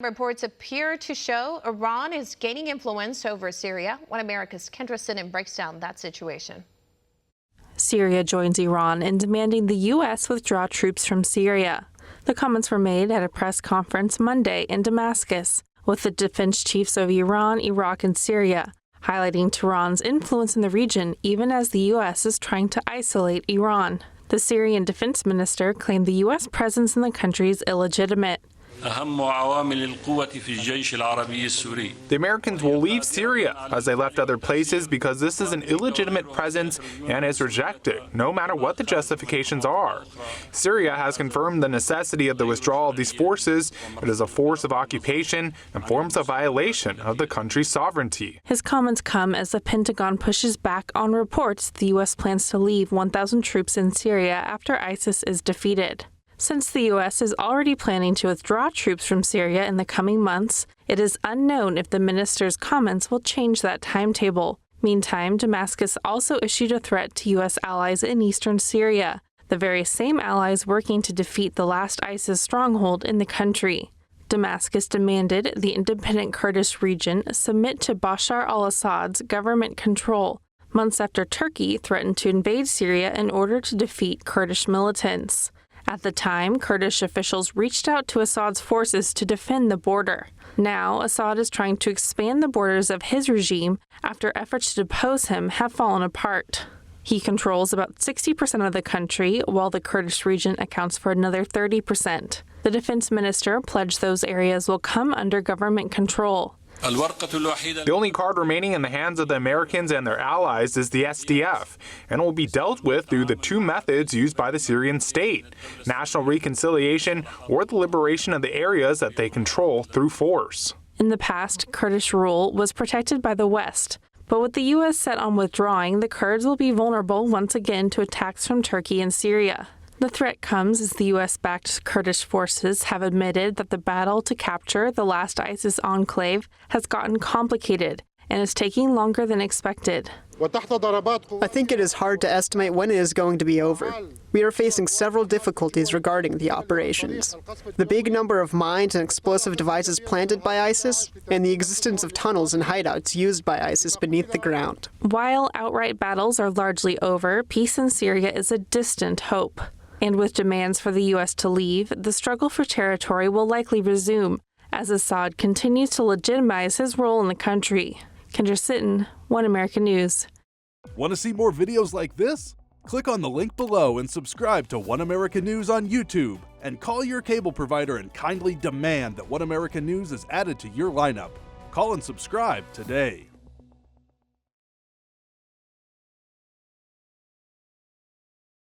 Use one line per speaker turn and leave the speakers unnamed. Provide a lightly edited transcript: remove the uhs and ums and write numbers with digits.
Reports appear to show Iran is gaining influence over Syria. One America's Kendra Sitton breaks down that situation.
Syria joins Iran in demanding the U.S. withdraw troops from Syria. The comments were made at a press conference Monday in Damascus with the defense chiefs of Iran, Iraq, and Syria, highlighting Tehran's influence in the region even as the U.S. is trying to isolate Iran. The Syrian defense minister claimed the U.S. presence in the country is illegitimate.
The
Americans will leave Syria, as they left other places, because this is an illegitimate presence and is rejected, no matter what the justifications are. Syria has confirmed the necessity of the withdrawal of these forces. It is a force of occupation and forms a violation of the country's sovereignty.
His comments come as the Pentagon pushes back on reports the U.S. plans to leave 1,000 troops in Syria after ISIS is defeated. Since the U.S. is already planning to withdraw troops from Syria in the coming months, it is unknown if the minister's comments will change that timetable. Meantime, Damascus also issued a threat to U.S. allies in eastern Syria, the very same allies working to defeat the last ISIS stronghold in the country. Damascus demanded the independent Kurdish region submit to Bashar al-Assad's government control, months after Turkey threatened to invade Syria in order to defeat Kurdish militants. At the time, Kurdish officials reached out to Assad's forces to defend the border. Now, Assad is trying to expand the borders of his regime after efforts to depose him have fallen apart. He controls about 60% of the country, while the Kurdish region accounts for another 30%. The defense minister pledged those areas will come under government control.
The only card remaining in the hands of the Americans and their allies is the SDF, and will be dealt with through the two methods used by the Syrian state: national reconciliation or the liberation of the areas that they control through force.
In the past, Kurdish rule was protected by the West, but with the U.S. set on withdrawing, the Kurds will be vulnerable once again to attacks from Turkey and Syria. The threat comes as the U.S.-backed Kurdish forces have admitted that the battle to capture the last ISIS enclave has gotten complicated and is taking longer than expected.
I think it is hard to estimate when it is going to be over. We are facing several difficulties regarding the operations. The big number of mines and explosive devices planted by ISIS, and the existence of tunnels and hideouts used by ISIS beneath the ground.
While outright battles are largely over, peace in Syria is a distant hope. And with demands for the U.S. to leave, the struggle for territory will likely resume as Assad continues to legitimize his role in the country. Kendra Sitton, One American News.
Want to see more videos like this? Click on the link below and subscribe to One American News on YouTube. And call your cable provider and kindly demand that One American News is added to your lineup. Call and subscribe today.